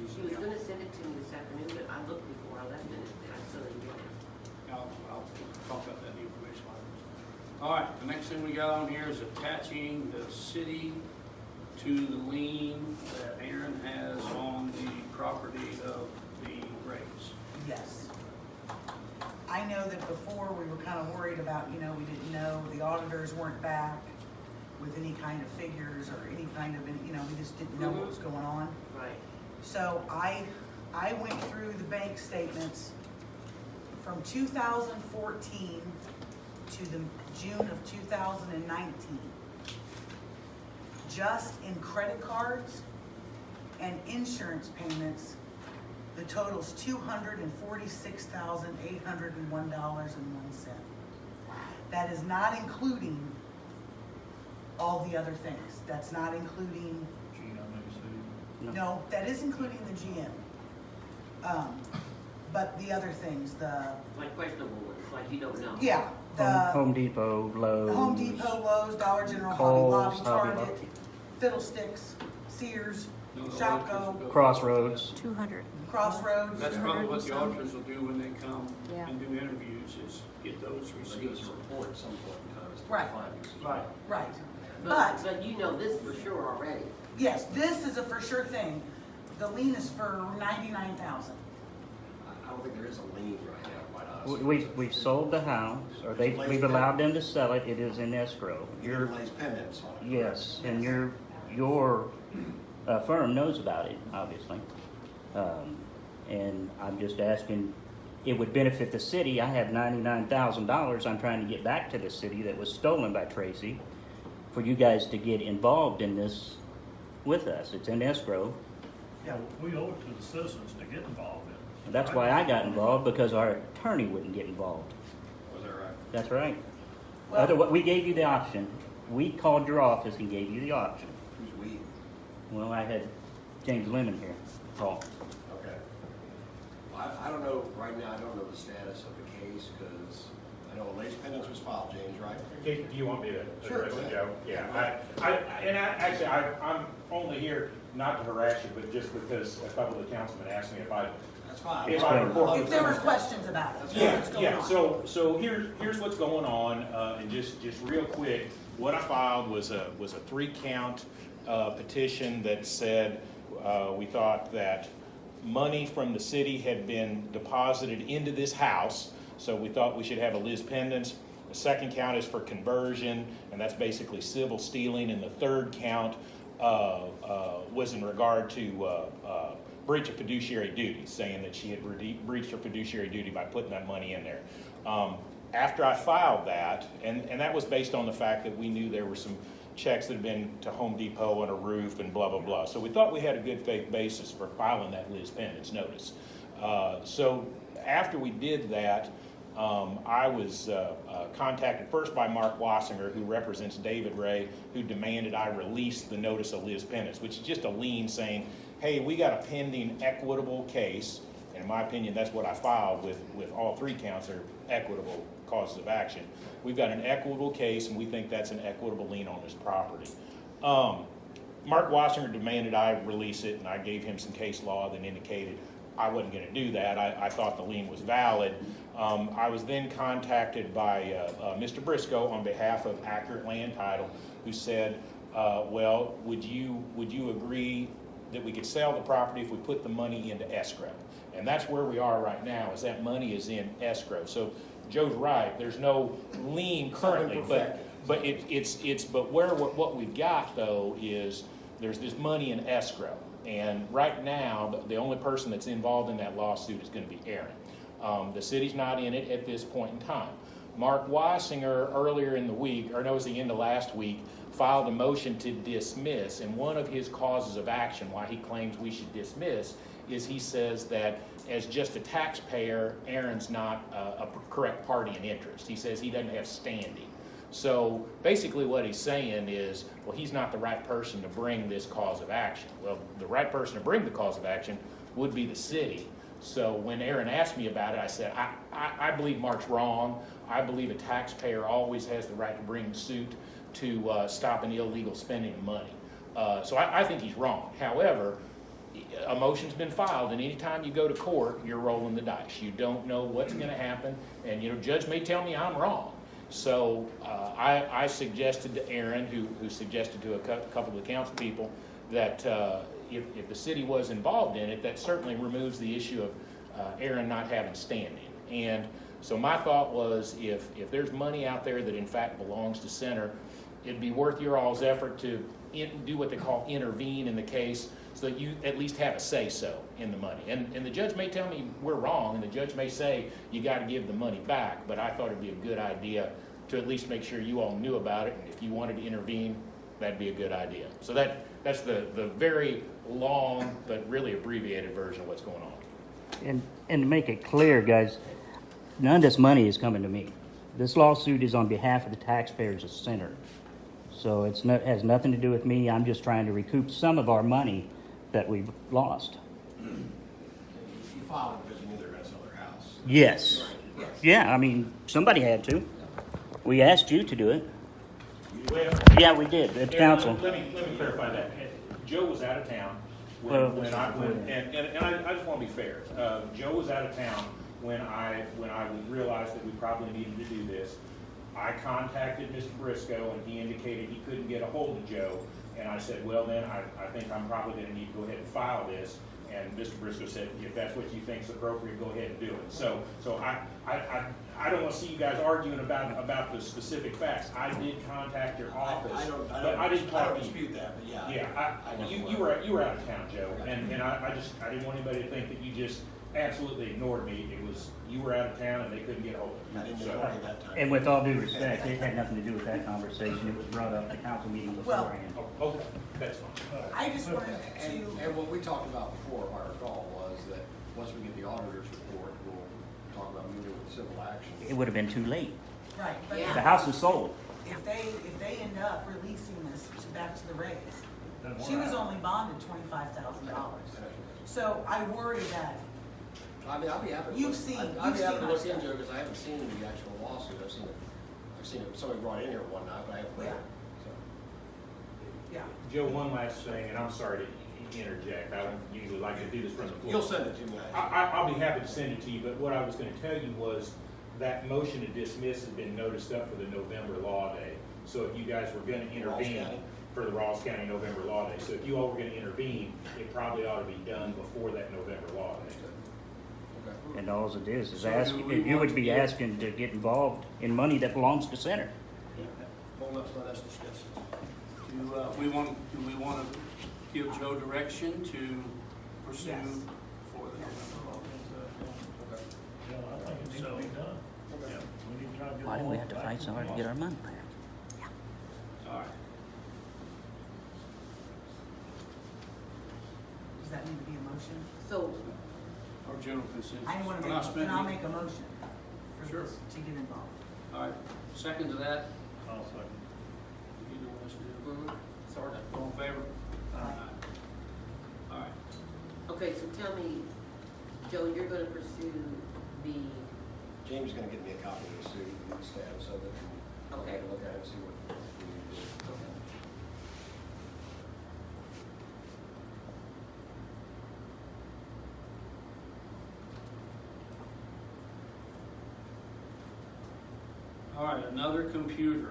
Susan. She was gonna send it to me this afternoon, but I looked before I left and I still didn't get it. I'll talk about that in the information items. All right, the next thing we got on here is attaching the city to the lien that Aaron has on the property of the Rays. Yes. I know that before we were kind of worried about, we didn't know, the auditors weren't back with any kind of figures or any kind of, we just didn't know what was going on. Right. So I went through the bank statements from 2014 to the June of 2019. Just in credit cards and insurance payments, the total's $246,801.01. That is not including all the other things. That's not including, no, that is including the GM. But the other things, Like questionable ones, like you don't know. yeah, Home Depot, Lowe's. Home Depot, Lowe's, Dollar General, Kohl's, Hobby Lobby, Hobby Target, Lobby. Fiddlesticks, Sears, No, the Shopko, auditors will go- Crossroads. 200. Crossroads. That's probably what the auditors will do when they come Yeah. and do interviews, is get those They give us receipts. a report at some point in time as to the Right. findings. Right. Right. But you know this for sure already. Yes, this is a for sure thing. The lien is for $99,000. I don't think there is a lien right now, quite honestly. We've sold the house, or we've allowed them to sell it. It is in escrow. Your lays pendants on it. Yes, and your firm knows about it, obviously. And I'm just asking, it would benefit the city. I have $99,000 I'm trying to get back to the city that was stolen by Tracy, for you guys to get involved in this with us. It's in escrow. Yeah, we owe it to the citizens to get involved in it. And that's why I got involved, because our attorney wouldn't get involved. Was that right? That's right. Well, We gave you the option. We called your office and gave you the option. Who's we? Well, I had James Lemon here call. Okay. Well, I don't know, right now, I don't know the status of the case, because I know a lays pendants was filed, James, right? Do you want me to Sure, address go it, ahead. Joe? Yeah, I'm only here not to harass you, but just because a couple of the councilmen asked me if I. That's fine. If I report- if there were questions about it, Yeah, what's going yeah, on. so here's what's going on, and just real quick, what I filed was a 3-count petition that said, we thought that money from the city had been deposited into this house, so we thought we should have a lis pendens. The second count is for conversion, and that's basically civil stealing, and the third count was in regard to breach of fiduciary duty, saying that she had breached her fiduciary duty by putting that money in there. After I filed that, and that was based on the fact that we knew there were some checks that had been to Home Depot and a roof and blah, blah, blah. So we thought we had a good faith basis for filing that lis pendens notice. So after we did that, I was contacted first by Mark Wassinger, who represents David Ray, who demanded I release the notice of lis pendens, which is just a lien saying, hey, we got a pending equitable case, and in my opinion, that's what I filed with all 3 counts are equitable causes of action. We've got an equitable case, and we think that's an equitable lien on this property. Mark Wassinger demanded I release it, and I gave him some case law that indicated I wasn't going to do that. I thought the lien was valid. I was then contacted by Mr. Briscoe on behalf of Accurate Land Title, who said, well, would you agree that we could sell the property if we put the money into escrow? And that's where we are right now, is that money is in escrow. So Joe's right, there's no lien currently, but what we've got though is there's this money in escrow. And right now, the only person that's involved in that lawsuit is going to be Aaron. The city's not in it at this point in time. Mark Wassinger earlier in the week, or no, it was the end of last week, filed a motion to dismiss, and one of his causes of action, why he claims we should dismiss, is he says that as just a taxpayer, Aaron's not a correct party in interest. He says he doesn't have standing. So basically what he's saying is, well, he's not the right person to bring this cause of action. Well, the right person to bring the cause of action would be the city. So when Aaron asked me about it, I said, I believe Mark's wrong. I believe a taxpayer always has the right to bring suit to stop an illegal spending of money. So I think he's wrong. However, a motion's been filed, and anytime you go to court, you're rolling the dice. You don't know what's gonna happen, and, judge may tell me I'm wrong. So, I suggested to Aaron, who suggested to a couple of the council people, that, if the city was involved in it, that certainly removes the issue of, Aaron not having standing. And so my thought was, if there's money out there that in fact belongs to Center, it'd be worth your all's effort to do what they call intervene in the case, so that you at least have a say-so in the money. And the judge may tell me we're wrong, and the judge may say you gotta give the money back, but I thought it'd be a good idea to at least make sure you all knew about it, and if you wanted to intervene, that'd be a good idea. So that's the very long, but really abbreviated version of what's going on. And to make it clear, guys, none of this money is coming to me. This lawsuit is on behalf of the taxpayers of Center. So has nothing to do with me. I'm just trying to recoup some of our money that we've lost. You filed it because you knew they were gonna sell their house. Yes. Yeah, I mean, somebody had to. We asked you to do it. Well, Yeah, we did, at council. Let me clarify that. Joe was out of town Well, and I just want to be fair. Joe was out of town when I realized that we probably needed to do this. I contacted Mr. Briscoe, and he indicated he couldn't get a hold of Joe. And I said, well, then I think I'm probably going to need to go ahead and file this. And Mr. Briscoe said, if that's what you think is appropriate, go ahead and do it. So I don't want to see you guys arguing about the specific facts. I did contact your office, but I didn't talk to you. dispute that, but yeah. Yeah, you were out of town, Joe, and I didn't want anybody to think that you just absolutely ignored me. It was, you were out of town and they couldn't get hold I of didn't you. know So, why that time. And with all due respect, it had nothing to do with that conversation. It was brought up at the council meeting beforehand. okay, that's fine. I just wanted And what we talked about before, if I recall, was that once we get the auditor's report, we'll talk about moving with civil action. It would have been too late. right, but Yeah. The house is sold. if they end up releasing this back to the raise, Then she we're was out. only bonded $25,000. So I worry that, I mean, I'll be happy. You've seen- I'd be you've happy to seen look our stuff. into it, because I haven't seen the actual lawsuit. I've seen it, somebody brought it in here one night, but I haven't read it. So. yeah. Joe, one last thing, and I'm sorry to interject. I don't usually like to do this from the floor. You'll send it to me. I'll be happy to send it to you, but what I was gonna tell you was that motion to dismiss has been noticed up for the November law day. So if you guys were gonna intervene County? for the Rawls County November law day, so if you all were gonna intervene, it probably ought to be done before that November law day. Okay. And all it is So ask, do we you want would to be get- asking to get involved in money that belongs to Center. Well, let us discuss it. Do we want to give Joe direction to pursue Yes. for the November law? Okay. Yeah, I think it needs to be done. Yeah. We need to try to get. Why do all we have to back fight so hard to get our money back? All right. Does that need to be a motion? So, Our general consensus. I want to We're not make, and I'll spending- make a motion for Sure. this to get involved. All right, second to that, I'll second. you know, let's do mhm, sort of. it. All in favor? Aye. All right. Okay, so tell me, Joe, you're gonna pursue the, James is gonna get me a copy of the suit, and the status of it, and I'll Okay. take a look at it and see what we need to do. okay. All right, another computer.